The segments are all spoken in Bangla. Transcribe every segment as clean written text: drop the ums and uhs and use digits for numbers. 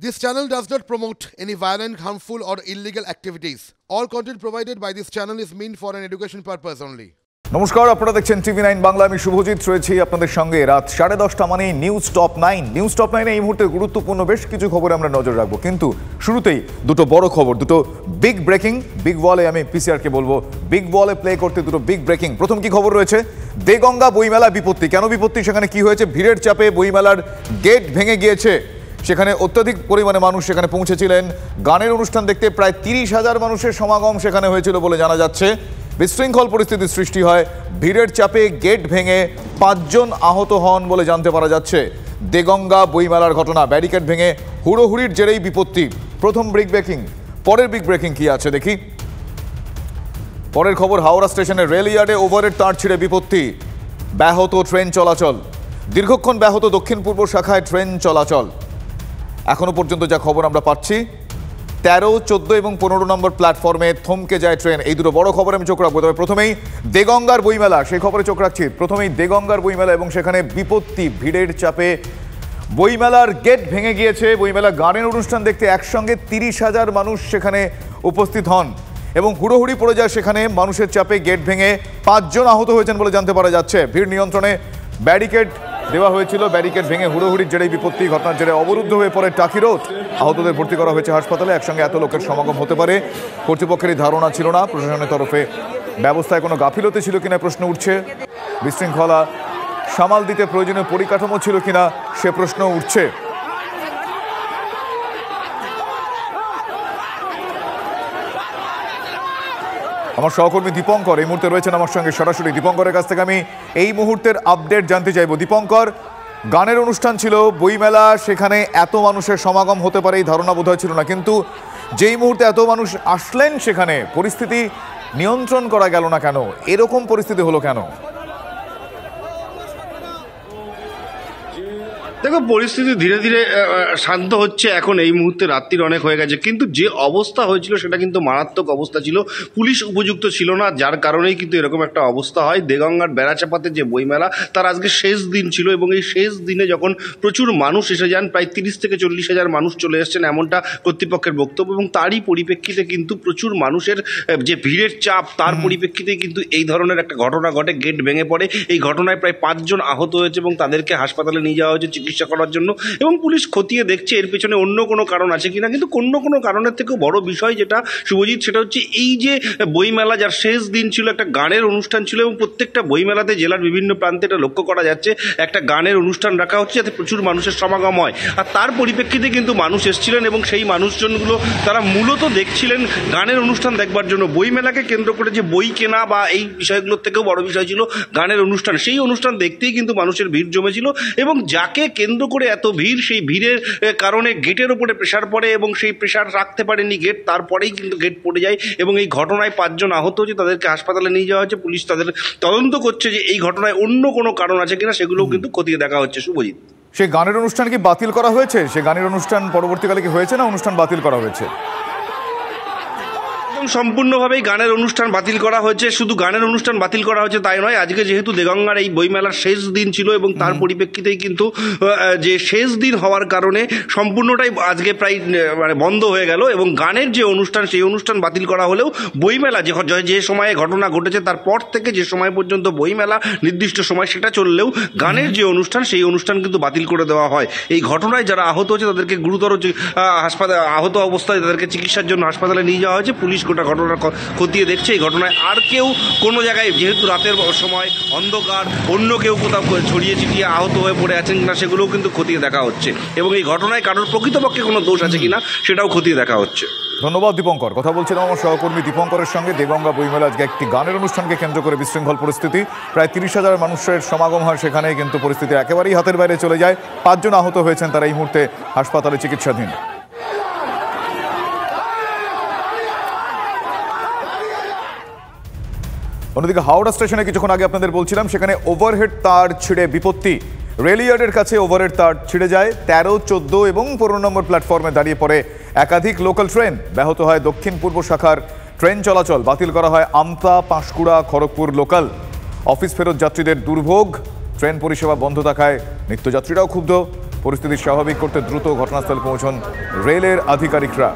This channel does not promote any violent, harmful, or illegal activities. All content provided by this channel is meant for an education purpose only. নমস্কার, আপনারা দেখছেন টিভি9 বাংলা। আমি শুভজিৎ রয়েছি আপনাদের সঙ্গে। রাত 10:30 মানে নিউজ টপ 9। নিউজ টপ 9 এই মুহূর্তে গুরুত্বপূর্ণ বেশ কিছু খবরে আমরা নজর রাখবো, কিন্তু শুরুতেই দুটো বড় খবর, দুটো বিগ ব্রেকিং। বিগ বলে আমি পিসিআরকে বলবো বিগ বলে প্লে করতে দুটো বিগ ব্রেকিং। প্রথম কি খবর রয়েছে? দেগঙ্গা বইমেলা বিপত্তি। কেন বিপত্তি? সেখানে কি হয়েছে? ভিড়ের চাপে বইমেলার গেট ভেঙে গিয়েছে। সেখানে অত্যাধিক পরিমাণে মানুষ সেখানে পৌঁছেছিলেন। গানের অনুষ্ঠান দেখতে প্রায় 30,000 মানুষের সমাগম সেখানে হয়েছিল বলে জানা যাচ্ছে। বিশৃঙ্খল পরিস্থিতির সৃষ্টি হয়। ভিড়ের চাপে গেট ভেঙে 5 জন আহত হন বলে জানতে পারা যাচ্ছে। দেগঙ্গা বইমেলার ঘটনা, ব্যারিকেড ভেঙে হুড়োহুড়ির জেরেই বিপত্তি। প্রথম বিগ ব্রেকিং। পরের বিগ ব্রেকিং কি আছে দেখি। পরের খবর, হাওড়া স্টেশনের রেল ইয়ার্ডে ওভারের তার ছিঁড়ে বিপত্তি। ব্যাহত ট্রেন চলাচল। দীর্ঘক্ষণ ব্যাহত দক্ষিণ পূর্ব শাখায় ট্রেন চলাচল। এখনো পর্যন্ত যা খবর আমরা পাচ্ছি, 13, 14 এবং 15 নম্বর প্ল্যাটফর্মে থমকে যায় ট্রেন। এই দুটো বড় খবরে আমি চোখ রাখবো। তবে প্রথমেই দেগঙ্গার বইমেলা, সেই খবরে চোখ রাখছি। প্রথমেই দেগঙ্গার বইমেলা এবং সেখানে বিপত্তি। ভিড়ের চাপে বইমেলার গেট ভেঙে গিয়েছে। বইমেলা গানের অনুষ্ঠান দেখতে একসঙ্গে 30,000 মানুষ সেখানে উপস্থিত হন এবং হুড়োহুড়ি পড়ে যায় সেখানে। মানুষের চাপে গেট ভেঙে 5 জন আহত হয়েছেন বলে জানতে পারা যাচ্ছে। ভিড় নিয়ন্ত্রণে ব্যারিকেড দেওয়া হয়েছিল। ব্যারিকেড ভেঙে হুড়োহুড়ির জেরেই বিপত্তি। ঘটনার জেরে অবরুদ্ধ হয়ে পড়ে টাকি রোড। আহতদের ভর্তি করা হয়েছে হাসপাতালে। একসঙ্গে এত লোকের সমাগম হতে পারে কর্তৃপক্ষেরই ধারণা ছিল না। প্রশাসনের তরফে ব্যবস্থায় কোনো গাফিলতি ছিল কিনা প্রশ্ন উঠছে। বিশৃঙ্খলা সামাল দিতে প্রয়োজনীয় পরিকাঠামো ছিল কিনা সে প্রশ্ন উঠছে। আমার সহকর্মী দীপঙ্কর এই মুহূর্তে রয়েছেন আমার সঙ্গে সরাসরি। দীপঙ্করের কাছ থেকে আমি এই মুহূর্তের আপডেট জানতে চাইব। দীপঙ্কর, গানের অনুষ্ঠান ছিল, বইমেলা, সেখানে এত মানুষের সমাগম হতে পারে এই ধারণা বোধহয় ছিল না, কিন্তু যেই মুহূর্তে এত মানুষ আসলেন সেখানে পরিস্থিতি নিয়ন্ত্রণ করা গেল না কেন? এরকম পরিস্থিতি হলো কেন? দেখো, পরিস্থিতি ধীরে ধীরে শান্ত হচ্ছে। এখন এই মুহূর্তে রাত্রির অনেক হয়ে গেছে, কিন্তু যে অবস্থা হয়েছিল সেটা কিন্তু মারাত্মক অবস্থা ছিল। পুলিশ উপযুক্ত ছিল না, যার কারণেই কিন্তু এরকম একটা অবস্থা হয়। দেগঙ্গার বেড়াচাপাতে যে বইমেলা, তার আজকে শেষ দিন ছিল এবং এই শেষ দিনে যখন প্রচুর মানুষ এসে যান, প্রায় 30 থেকে 40,000 মানুষ চলে এসেছেন এমনটা কর্তৃপক্ষের বক্তব্য। এবং তারই পরিপ্রেক্ষিতে কিন্তু প্রচুর মানুষের যে ভিড়ের চাপ, তার পরিপ্রেক্ষিতে কিন্তু এই ধরনের একটা ঘটনা ঘটে। গেট ভেঙে পড়ে। এই ঘটনায় প্রায় 5 জন আহত হয়েছে এবং তাদেরকে হাসপাতালে নিয়ে যাওয়া হয়েছে চিকিৎসা করার জন্য। এবং পুলিশ খতিয়ে দেখছে এর পেছনে অন্য কোনো কারণ আছে কিনা। কিন্তু কোনো কারণের থেকেও বড় বিষয় যেটা শুভজিৎ, সেটা হচ্ছে এই যে বইমেলা যার শেষ দিন ছিল, একটা গানের অনুষ্ঠান ছিল এবং প্রত্যেকটা বইমেলাতে জেলার বিভিন্ন প্রান্তে এটা লক্ষ্য করা যাচ্ছে, একটা গানের অনুষ্ঠান রাখা হচ্ছে যাতে প্রচুর মানুষের সমাগম হয়। আর তার পরিপ্রেক্ষিতে কিন্তু মানুষ এসেছিলেন এবং সেই মানুষজনগুলো তারা মূলত দেখছিলেন গানের অনুষ্ঠান দেখবার জন্য। বইমেলাকে কেন্দ্র করে যে বই কেনা বা এই বিষয়গুলোর থেকেও বড় বিষয় ছিল গানের অনুষ্ঠান। সেই অনুষ্ঠান দেখতেই কিন্তু মানুষের ভিড় জমেছিল এবং যাকে কেন্দ্র করে এত ভিড়, সেই ভিড়ের কারণে গেটের উপরে প্রেশার পড়ে এবং সেই প্রেশার রাখতে পারেনি গেট, তারপরেই কিন্তু গেট পড়ে যায় এবং এই ঘটনায় 5 জন আহত হয়েছে। তাদেরকে হাসপাতালে নিয়ে যাওয়া হচ্ছে। পুলিশ তাদের তদন্ত করছে যে এই ঘটনায় অন্য কোনো কারণ আছে কিনা, সেগুলোও কিন্তু খতিয়ে দেখা হচ্ছে। শুভজিৎ, সেই গানের অনুষ্ঠান কি বাতিল করা হয়েছে? সে গানের অনুষ্ঠান পরবর্তীকালে কি হয়েছে না অনুষ্ঠান বাতিল করা হয়েছে? সম্পূর্ণভাবেই গানের অনুষ্ঠান বাতিল করা হয়েছে। শুধু গানের অনুষ্ঠান বাতিল করা হয়েছে তাই নয়, আজকে যেহেতু দেগঙ্গার এই বইমেলার শেষ দিন ছিল এবং তার পরিপ্রেক্ষিতেই কিন্তু যে শেষ দিন হওয়ার কারণে সম্পূর্ণটাই আজকে প্রায় মানে বন্ধ হয়ে গেল এবং গানের যে অনুষ্ঠান, সেই অনুষ্ঠান বাতিল করা হলেও বইমেলা যে সময়ে ঘটনা ঘটেছে তারপর থেকে যে সময় পর্যন্ত বইমেলা নির্দিষ্ট সময় সেটা চললেও গানের যে অনুষ্ঠান, সেই অনুষ্ঠান কিন্তু বাতিল করে দেওয়া হয়। এই ঘটনায় যারা আহত হয়েছে তাদেরকে গুরুতর হাসপাতালে আহত অবস্থায় তাদেরকে চিকিৎসার জন্য হাসপাতালে নিয়ে যাওয়া হয়েছে। পুলিশ গোটা ঘটনা খতিয়ে দেখছে। এই ঘটনায় আর কেউ কোনো জায়গায়, যেহেতু রাতের সময় অন্ধকার, অন্য কেউ কোথাও ছড়িয়ে ছিটিয়ে আহত হয়ে পড়ে আছেন কিনা সেগুলোও কিন্তু খতিয়ে দেখা হচ্ছে এবং এই ঘটনায় কারোর প্রকৃতপক্ষে কোনো দোষ আছে কিনা সেটাও খতিয়ে দেখা হচ্ছে। ধন্যবাদ দীপঙ্কর। কথা বলছিলাম আমার সহকর্মী দীপঙ্করের সঙ্গে। দেগঙ্গা বইমেলা আজকে একটি গানের অনুষ্ঠানকে কেন্দ্র করে বিশৃঙ্খল পরিস্থিতি। প্রায় 30,000 মানুষের সমাগম হয় সেখানে, কিন্তু পরিস্থিতি একেবারেই হাতের বাইরে চলে যায়। 5 জন আহত হয়েছেন, তারা এই মুহূর্তে হাসপাতালে চিকিৎসাধীন। অন্যদিকে হাওড়া স্টেশনে কিছুক্ষণ আগে আপনাদের বলছিলাম, সেখানে ওভারহেড তার ছিঁড়ে বিপত্তি। রেল ইয়ার্ডের কাছে ওভারহেড তার ছিঁড়ে যায়। 13, 14 এবং 15 নম্বর প্ল্যাটফর্মে দাঁড়িয়ে পড়ে একাধিক লোকাল ট্রেন। ব্যাহত হয় দক্ষিণ পূর্ব শাখার ট্রেন চলাচল। বাতিল করা হয় আমতা, পাঁশকুড়া, খড়গপুর লোকাল। অফিস ফেরত যাত্রীদের দুর্ভোগ। ট্রেন পরিষেবা বন্ধ থাকায় নিত্যযাত্রীরাও ক্ষুব্ধ। পরিস্থিতি স্বাভাবিক করতে দ্রুত ঘটনাস্থলে পৌঁছন রেলের আধিকারিকরা।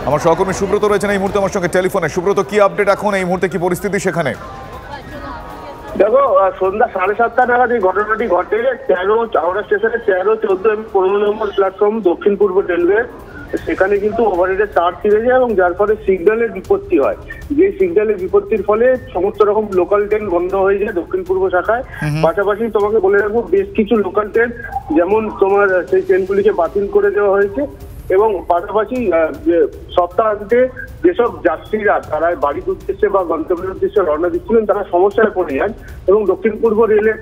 আমার সহকর্মী সুব্রত রয়েছেন এই মুহূর্তে আমার সঙ্গে টেলিফোনে। সুব্রত, কি আপডেট এখন এই মুহূর্তে, কি পরিস্থিতি সেখানে? দেখো, সন্ধ্যা 7:30 নাগাদ এই ঘটনাটি ঘটে 13 হাওড়া স্টেশনের 13, 14 এবং 15 নম্বর প্ল্যাটফর্ম দক্ষিণ পূর্ব রেলওয়ে। সেখানে কিন্তু ওভারহেডের তার ছিঁড়ে যায় এবং যার ফলে সিগন্যালের বিপত্তি হয়। যে সিগন্যালের বিপত্তির ফলে সমস্ত রকম লোকাল ট্রেন বন্ধ হয়ে যায় দক্ষিণ পূর্ব শাখায়। পাশাপাশি তোমাকে বলে রাখবো, বেশ কিছু লোকাল ট্রেন যেমন তোমার সেই ট্রেনগুলিকে বাতিল করে দেওয়া হয়েছে এবং পাশাপাশি সপ্তাহান্তে যেসব যাত্রীরা তারা বাড়ির উদ্দেশ্যে বা গন্তব্যের উদ্দেশ্যে রওনা দিচ্ছিলেন তারা সমস্যায় পড়ে যান এবং দক্ষিণ পূর্ব রেলের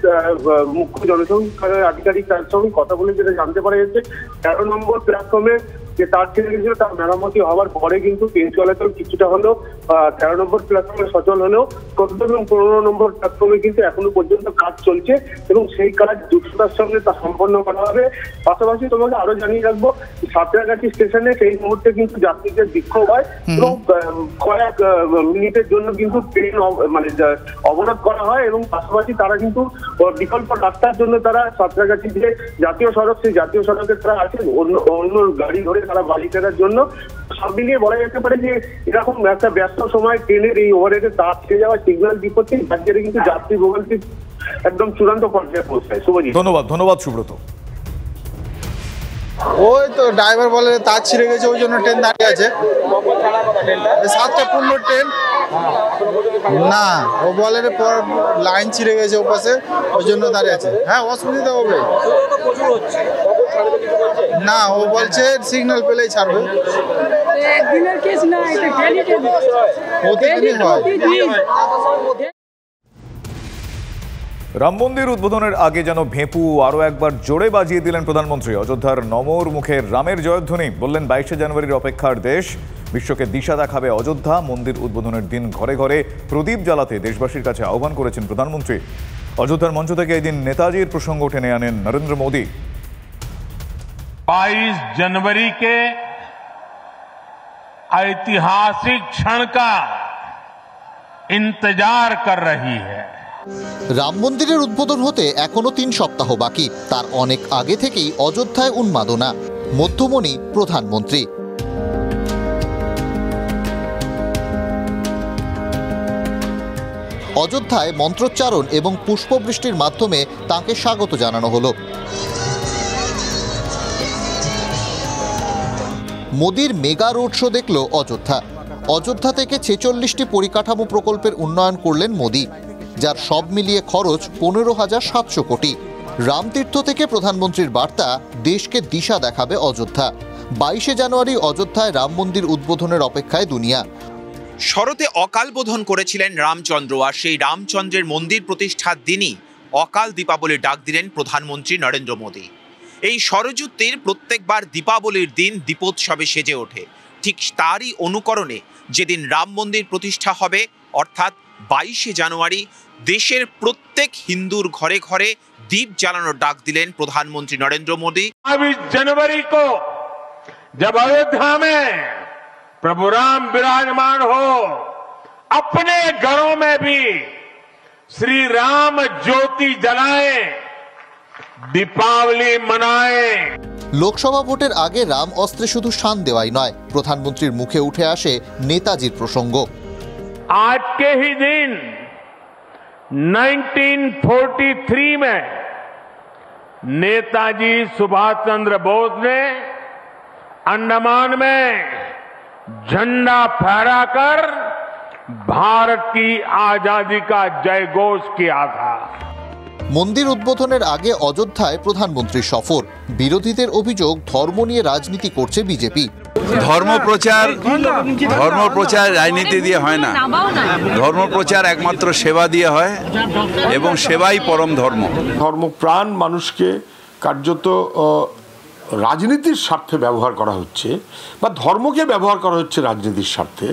মুখ্য জনসংখ্যা আধিকারিক তার সঙ্গে কথা বলে যেটা জানতে পারা যাচ্ছে, 13 নম্বর প্ল্যাটফর্মে যে তার ছিঁড়ে গেছিল তার মেরামতি হওয়ার পরে কিন্তু ট্রেন চলাচল কিছুটা হলেও 13 নম্বর প্ল্যাটফর্মে সচল হলেও 14 এবং 15 নম্বর প্ল্যাটফর্মে কিন্তু এখনো পর্যন্ত কাজ চলছে এবং সেই কাজ দ্রুততার সঙ্গে তা সম্পন্ন করা হবে। পাশাপাশি তোমাকে আরো জানিয়ে রাখবো, সাঁতরাগাছি স্টেশনে সেই মুহূর্তে কিন্তু যাত্রীদের বিক্ষোভ হয় এবং কয়েক মিনিটের জন্য কিন্তু ট্রেন মানে অবরোধ করা হয় এবং পাশাপাশি তারা কিন্তু বিকল্প রাস্তার জন্য তারা সাঁতরাগাছি যে জাতীয় সড়ক, সেই জাতীয় সড়কে তারা আছেন অন্য গাড়ি ধরে তারা বাড়ি ফেরার জন্য। সব মিলিয়ে বলা যেতে পারে যে এরকম একটা ব্যস্ত সময় ট্রেনের এই ওভারহেডে তার ছিঁড়ে যাওয়া সিগন্যাল বিপত্তি রাজ্যের কিন্তু যাত্রী ভোগান্তি একদম চূড়ান্ত পর্যায়ে পৌঁছায়। শুভজিৎ, ধন্যবাদ সুব্রত। ওই তো ড্রাইভার বলে তার ছিঁড়ে গেছে, ওই জন্য ট্রেন দাঁড়িয়ে আছে। 7:15 ট্রেন না, ও বলে লাইন ছিঁড়ে গেছে ও পাশে, ওই জন্য দাঁড়িয়ে আছে। হ্যাঁ, অসুবিধা হবে না, ও বলছে সিগন্যাল পেলেই ছাড়বে। একদিনের কেস না, এটা প্রতিদিনই হয়। রাম মন্দির উদ্বোধনের আগে যেন ভেঁপু আরও একবার জোরে বাজিয়ে দিলেন প্রধানমন্ত্রী। অযোধ্যার নমর মুখে রামের জয়ধ্বনি, বললেন 22শে জানুয়ারির অপেক্ষার দেশ, বিশ্বকে দিশা দেখাবে অযোধ্যা। মন্দির উদ্বোধনের দিন ঘরে ঘরে প্রদীপ জ্বালাতে দেশবাসীর কাছে আহ্বান করেছেন প্রধানমন্ত্রী। অযোধ্যার মঞ্চ থেকে এই দিন নেতাজির প্রসঙ্গ টেনে আনেন নরেন্দ্র মোদী। 22 जनवरी के ऐतिहासिक क्षण का इंतजार कर रही है। রাম মন্দিরের উদ্বোধন হতে এখনো 3 সপ্তাহ বাকি, তার অনেক আগে থেকেই অযোধ্যায় উন্মাদনা। মধ্যমণি প্রধানমন্ত্রী। অযোধ্যায় মন্ত্রোচ্চারণ এবং পুষ্পবৃষ্টির মাধ্যমে তাঁকে স্বাগত জানানো হলো। মোদির মেগা রোড শো দেখল অযোধ্যা। অযোধ্যা থেকে 46টি পরিকাঠামো প্রকল্পের উন্নয়ন করলেন মোদি, যার সব মিলিয়ে খরচ 15,700 কোটি। রামতীর্থ থেকে প্রধানমন্ত্রীর বার্তা, দেশকে দিশা দেখাবে অযোধ্যা। 22শে জানুয়ারি অযোধ্যায় রাম মন্দির উদ্বোধনের অপেক্ষায় দুনিয়া। শরতে অকাল বোধন করেছিলেন রামচন্দ্র, আর সেই রামচন্দ্রের মন্দির প্রতিষ্ঠার দিনই অকাল দীপাবলির ডাক দিলেন প্রধানমন্ত্রী নরেন্দ্র মোদী। এই ষড়যুক্তির প্রত্যেকবার দীপাবলির দিন দীপোৎসবে সেজে ওঠে। ঠিক তারই অনুকরণে যেদিন রাম মন্দির প্রতিষ্ঠা হবে অর্থাৎ 22শে জানুয়ারি, দেশের প্রত্যেক হিন্দুর ঘরে ঘরে दीप जलानोर डाक दिलेन प्रधानमंत्री नरेंद्र मोदी। 22 जनवरी को जब अयोध्या में प्रभु राम विराजमान हो, अपने घरों में भी श्री राम ज्योति जलाएं, दीपावली मनाएं। लोकसभा भोटेर आगे राम अस्त्रे शुधु शान देवाई नय, प्रधानमंत्रीर मुखे उठे आसे नेताजीर प्रसंग। आज के ही दिन 1943 में नेताजी सुभाष चंद्र बोस ने अंडमान में झंडा फहराकर भारत की आजादी का जयघोष किया था। मंदिर उद्बोधनेर आगे अयोध्याय प्रधानमंत्री सफर। बिरोधीदेर अभियोग धर्म निये राजनीति करছে বিজেপি। धर्म प्रचार राजनीति दिए হয় না, धर्म प्रचार एकमात्र सेवा दिए হয় এবং সেবাই परम धर्म। ধর্মপ্রাণ মানুষকে কার্যত রাজনীতির স্বার্থে ব্যবহার করা হচ্ছে বা ধর্মকে ব্যবহার করা হচ্ছে রাজনীতির স্বার্থে,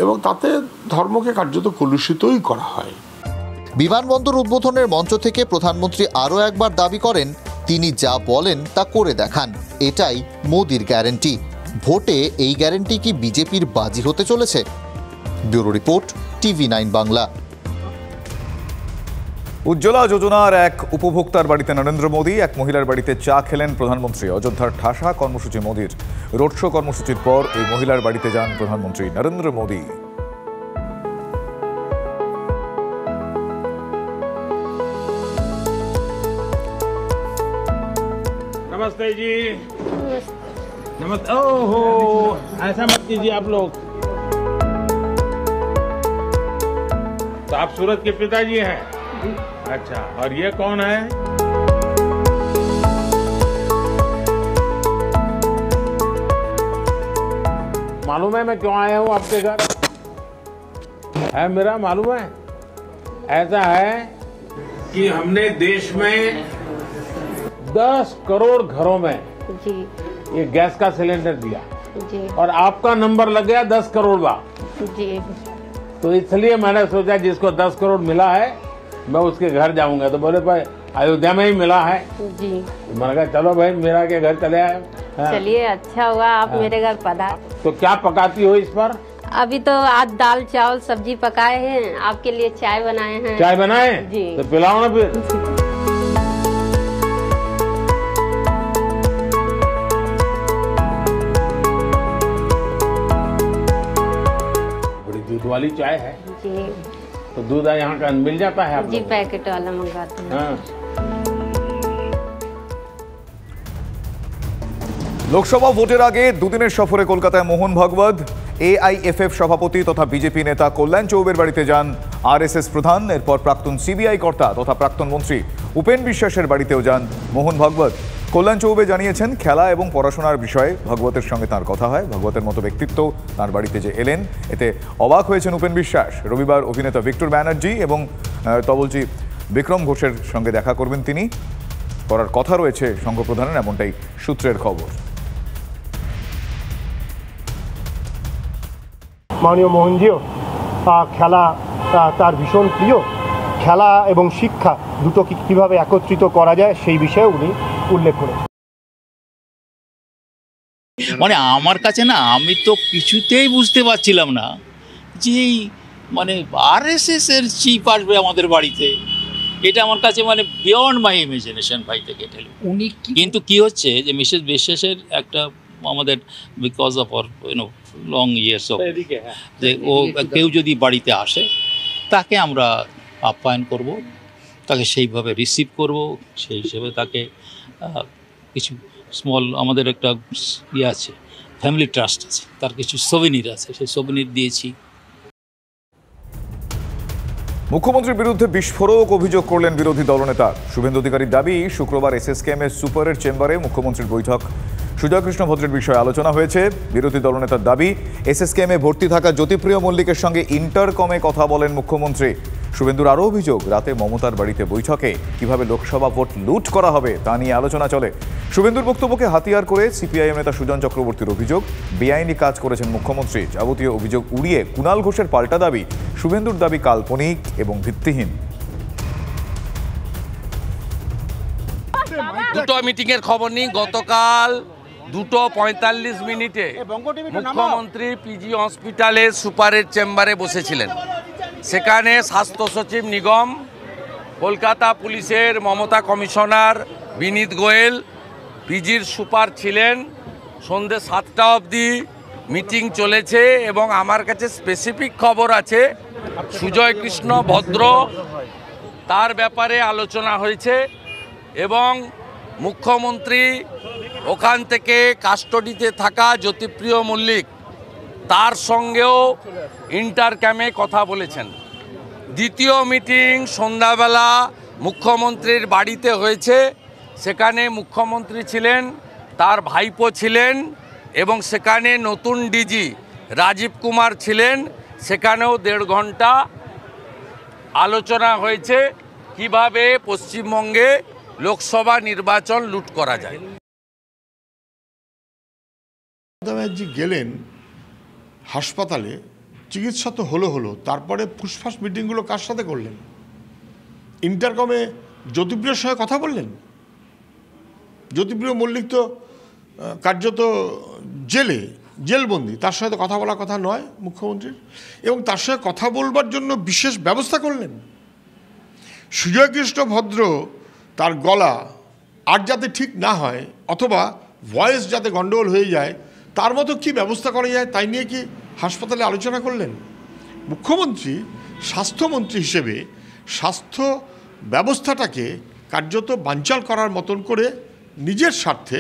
এবং তাতে ধর্মকে কার্যত কলুষিতই করা হয়। বিমানবন্দর উদ্বোধনের মঞ্চ থেকে প্রধানমন্ত্রী আরও একবার দাবি করেন, তিনি যা বলেন তা করে দেখান, এটাই মোদির গ্যারান্টি। ভোটে এই গ্যারান্টি কি বিজেপির বাজি হতে চলেছে? Bureau report, TV9 Bangla. Ujjwala যোজনার এক উপভোক্তার বাড়িতে নরেন্দ্র মোদী, এক মহিলার বাড়িতে চা খেলেন প্রধানমন্ত্রী। অযোধ্যার ঠাসা কর্মসূচি মোদীর। রোড শো কর্মসূচির পর ওই মহিলার বাড়িতে যান প্রধানমন্ত্রী নরেন্দ্র মোদী। नमस्ते जी। नमस्ते। ओहो, ऐसा मत कीजिए आप लोग। तो आप सूरज के पिताजी हैं? अच्छा, और ये कौन है? मालूम है मैं क्यों आया हूँ आपके घर? है मेरा मालूम है? ऐसा है कि हमने देश में 10 करोड़ घरों में जी ये गैस का सिलेंडर दिया जी और आपका नंबर लग गया 10 करोड़ बा। जी तो इसलिए मैंने सोचा जिसको 10 करोड़ मिला है मैं उसके घर जाऊंगा। तो बोले भाई अयोध्या में ही मिला है। जी मैंने कहा चलो भाई मेरा के घर चले आए। हाँ। चलिए अच्छा हुआ आप मेरे घर पधार। तो क्या पकाती हो इस पर? अभी तो आज दाल चावल सब्जी पकाए हैं, आपके लिए चाय बनाए हैं। चाय बनाए? जी। तो पिलाओ ना फिर। दूध वाली चाय है जी। तो दूध यहाँ का मिल जाता है आप जी पैकेट वाला मंगाते हैं। हाँ। লোকসভা ভোটের আগে দুদিনের সফরে কলকাতায় মোহন ভাগবত। এআইএফএফ সভাপতি তথা বিজেপি নেতা কল্যাণ চৌবের বাড়িতে যান আরএসএস প্রধান। এরপর প্রাক্তন সিবিআই কর্তা তথা প্রাক্তন মন্ত্রী উপেন বিশ্বাসের বাড়িতেও যান মোহন ভাগবত। কল্যাণ চৌবে জানিয়েছেন খেলা এবং পড়াশোনার বিষয়ে ভাগবতের সঙ্গে তার কথা হয়। ভাগবতের মতো ব্যক্তিত্ব তার বাড়িতে যে এলেন এতে অবাক হয়েছেন উপেন বিশ্বাস। রবিবার অভিনেতা ভিক্টর ব্যানার্জি এবং তবলজি বিক্রম ঘোষের সঙ্গে দেখা করবেন তিনি, করার কথা রয়েছে সংঘ প্রধানের, এমনটাই সূত্রের খবর। মাননীয় মোহনজিও খেলা তার ভীষণ প্রিয়। খেলা এবং শিক্ষা দুটোকে কীভাবে একত্রিত করা যায় সেই বিষয়ে উনি উল্লেখ করেছেন। মানে আমার কাছে না, আমি তো কিছুতেই বুঝতে পারছিলাম না যে মানে আরএসএস এর চিফ আসবে আমাদের বাড়িতে। এটা আমার কাছে মানে বিয়ন্ড মাই ইমাজিনেশন ভাই থেকে গেল। উনি কিন্তু কি হচ্ছে যে মিসেস বিশ্বাসের একটা আমাদের because of or long years of যে ও কেউ যদি বাড়িতে আসে তাকে আমরা আপ্যায়ন করব, তাকে সেইভাবে রিসিভ করব, সেই হিসেবে তাকে কিছু স্মল আমাদের একটা ইয়ে আছে, ফ্যামিলি ট্রাস্ট আছে, তার কিছু সোভেনির আছে, সেই সোভেনির দিয়েছি। মুখ্যমন্ত্রীর বিরুদ্ধে বিস্ফোরক অভিযোগ করলেন বিরোধী দলনেতা শুভেন্দু অধিকারীর দাবি, শুক্রবার এসএসকেএমের সুপারের চেম্বারে মুখ্যমন্ত্রীর বৈঠক। সুজয় কৃষ্ণ ভদ্রের বিষয়ে আলোচনা হয়েছে। বিরোধী দলনেতার দাবি, এসএসকেএমে ভর্তি থাকা জ্যোতিপ্রিয় মল্লিকের সঙ্গে ইন্টারকমে কথা বলেন মুখ্যমন্ত্রী। শুভেন্দুর আরও অভিযোগ, রাতে মমতার বাড়িতে বৈঠকে কিভাবে লোকসভা ভোট লুট করা হবে তা নিয়ে আলোচনা চলে। শুভেন্দুর বক্তব্যকে হাতিয়ার করে সিপিআইএম নেতা সুজন চক্রবর্তীর অভিযোগ, বেআইনি কাজ করেছেন মুখ্যমন্ত্রী। যাবতীয় অভিযোগ উড়িয়ে কুণাল ঘোষের পাল্টা দাবি, শুভেন্দুর দাবি কাল্পনিক এবং ভিত্তিহীন। দুটো মিটিংয়ের খবর নিই। গতকাল 2:45 মুখ্যমন্ত্রী পিজি হসপিটালের সুপারের চেম্বারে বসেছিলেন। সেখানে স্বাস্থ্য সচিব নিগম, কলকাতা পুলিশের মমতা কমিশনার বিনীত গোয়েল, পিজির সুপার ছিলেন। সন্ধ্যে 7টা অবধি মিটিং চলেছে এবং আমার কাছে স্পেসিফিক খবর আছে সুজয় কৃষ্ণ ভদ্র, তার ব্যাপারে আলোচনা হয়েছে এবং মুখ্যমন্ত্রী ওখান থেকে কাস্টডিতে থাকা জ্যোতিপ্রিয় মল্লিক তার সঙ্গেও ইন্টারক্যামে কথা বলেছেন। দ্বিতীয় মিটিং সন্ধ্যাবেলা মুখ্যমন্ত্রীর বাড়িতে হয়েছে। সেখানে মুখ্যমন্ত্রী ছিলেন, তার ভাইপো ছিলেন এবং সেখানে নতুন ডিজি রাজীব কুমার ছিলেন। সেখানেও 1.5 ঘন্টা আলোচনা হয়েছে কিভাবে পশ্চিমবঙ্গে লোকসভা নির্বাচন লুট করা যায়। মমতা ব্যানার্জি গেলেন হাসপাতালে, চিকিৎসা তো হলো, তারপরে ফুসফাস মিটিংগুলো কার সাথে করলেন? ইন্টারকমে জ্যোতিপ্রিয়র সঙ্গে কথা বললেন। জ্যোতিপ্রিয় মল্লিক তো কার্যত জেলবন্দি, তার সাথে কথা বলার কথা নয় মুখ্যমন্ত্রীর, এবং তার সঙ্গে কথা বলবার জন্য বিশেষ ব্যবস্থা করলেন। সুজয়কৃষ্ণ ভদ্র তার গলা আর যাতে ঠিক না হয় অথবা ভয়েস যাতে গন্ডগোল হয়ে যায় তার মতো কি ব্যবস্থা করা যায় তাই নিয়ে কি হাসপাতালে আলোচনা করলেন? মুখ্যমন্ত্রী স্বাস্থ্যমন্ত্রী হিসেবে স্বাস্থ্য ব্যবস্থাটাকে কার্যত বানচাল করার মতন করে নিজের স্বার্থে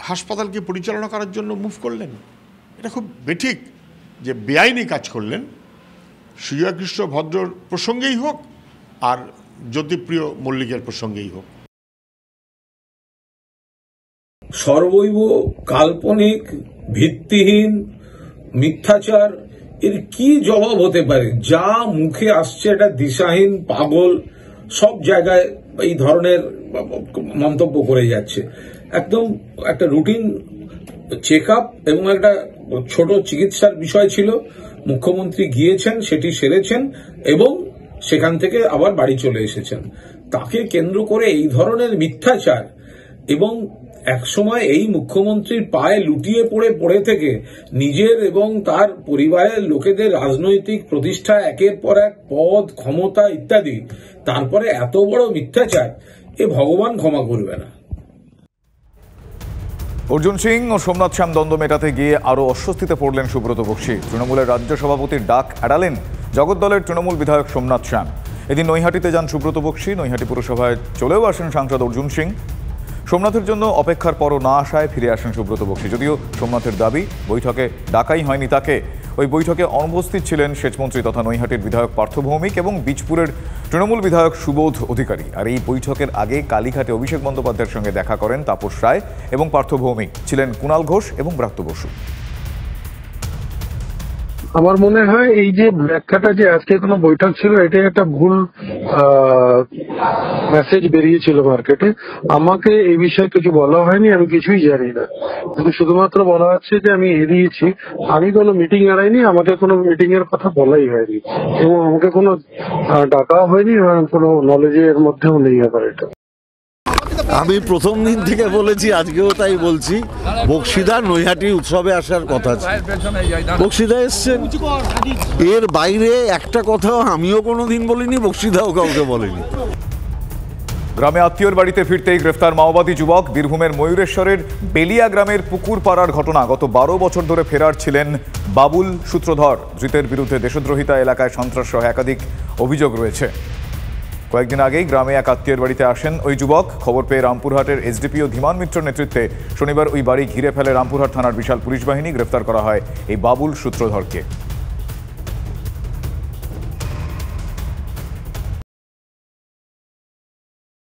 হাসপাতালকে পরিচালনা করার জন্য মুভ করলেন। এটা খুব বেঠিক যে বেআইনি কাজ করলেন, সুজয়কৃষ্ণ ভদ্রর প্রসঙ্গেই হোক আর জ্যোতিপ্রিয় মল্লিকের প্রসঙ্গেই হোক। সর্বৈব কাল্পনিক, ভিত্তিহীন, মিথ্যাচার, এর কি জবাব হতে পারে? যা মুখে আসছে এটা দিশাহীন, পাগল, সব জায়গায় এই ধরনের মন্তব্য করে যাচ্ছে। একদম একটা রুটিন চেক আপ এবং একটা ছোট চিকিৎসার বিষয় ছিল, মুখ্যমন্ত্রী গিয়েছেন, সেটি সেরেছেন এবং সেখান থেকে আবার বাড়ি চলে এসেছেন। তাকে কেন্দ্র করে এই ধরনের মিথ্যাচার এবং একসময় এই মুখ্যমন্ত্রীর পায়ে লুটিয়ে পড়ে থেকে নিজের এবং তার পরিবারের লোকেদের রাজনৈতিক প্রতিষ্ঠা, একের পর এক পদ, ক্ষমতা ইত্যাদি, তারপরে এত বড় মিথ্যাচার, এ ভগবান ক্ষমা করবে না। অর্জুন সিং ও সোমনাথ শ্যাম দ্বন্দ্ব মেটাতে গিয়ে আরও অস্বস্তিতে পড়লেন সুব্রত বক্সী। তৃণমূলের রাজ্য সভাপতির ডাক এড়ালেন জগদ্দলের তৃণমূল বিধায়ক সোমনাথ শ্যাম। এদিন নৈহাটিতে যান সুব্রত বক্সী। নৈহাটি পুরসভায় চলেও আসেন সাংসদ অর্জুন সিং। সোমনাথের জন্য অপেক্ষার পরও না আসায় ফিরে আসেন সুব্রত বক্সী। যদিও সোমনাথের দাবি বৈঠকে ডাকাই হয়নি তাকে। ওই বৈঠকে অনুপস্থিত ছিলেন সেচমন্ত্রী তথা নৈহাটির বিধায়ক পার্থ ভৌমিক এবং বীজপুরের তৃণমূল বিধায়ক সুবোধ অধিকারী। আর এই বৈঠকের আগে কালীঘাটে অভিষেক বন্দ্যোপাধ্যায়ের সঙ্গে দেখা করেন তাপস রায় এবং পার্থ ভৌমিক। ছিলেন কুণাল ঘোষ এবং ব্রাত্য বসু। আমার মনে হয় এই যে ব্যাখ্যাটা যে আজকে কোনো বৈঠক ছিল, এটাই একটা ভুল মেসেজ বেরিয়েছিল মার্কেটে। আমাকে এই বিষয়ে কিছু বলা হয়নি, আমি কিছুই জানি না, কিন্তু শুধুমাত্র বলা হচ্ছে যে আমি এড়িয়েছি। আমি কোনো মিটিং এড়াইনি, আমাকে কোনো মিটিং এর কথা বলাই হয়নি এবং আমাকে কোনো ডাকাও হয়নি, কোনো নলেজের মধ্যেও নেই ব্যাপার এটা। আমি প্রথম দিন থেকে বলেছি, আজকেও তাই বলছি, বক্সিদা নৈহাটি উৎসবে আসার কথা ছিল, বক্সিদা এসছেন। এর বাইরে একটা কথাও আমিও কোনোদিন বলিনি, বক্সিদাও কাউকে বলেনি। গ্রামে আত্মীয়র বাড়িতে ফিরতেই গ্রেফতার মাওবাদী যুবক। বীরভূমের ময়ূরেশ্বরের বেলিয়া গ্রামের পুকুর পাড়ার ঘটনা। গত 12 বছর ধরে ফেরার ছিলেন বাবুল সূত্রধর। ধৃতের বিরুদ্ধে দেশদ্রোহিতা, এলাকায় সন্ত্রাস সহ একাধিক অভিযোগ রয়েছে। কয়েকদিন আগেই গ্রামে এক আত্মীয়ের বাড়িতে আসেন ওই যুবক। খবর পেয়ে রামপুরহাটের এসডিপিও ধীমান মিত্রের নেতৃত্বে শনিবার ওই বাড়ি ঘিরে ফেলে রামপুরহাট থানার বিশাল পুলিশ বাহিনী। গ্রেফতার করা হয় এই বাবুল সূত্রধরকে।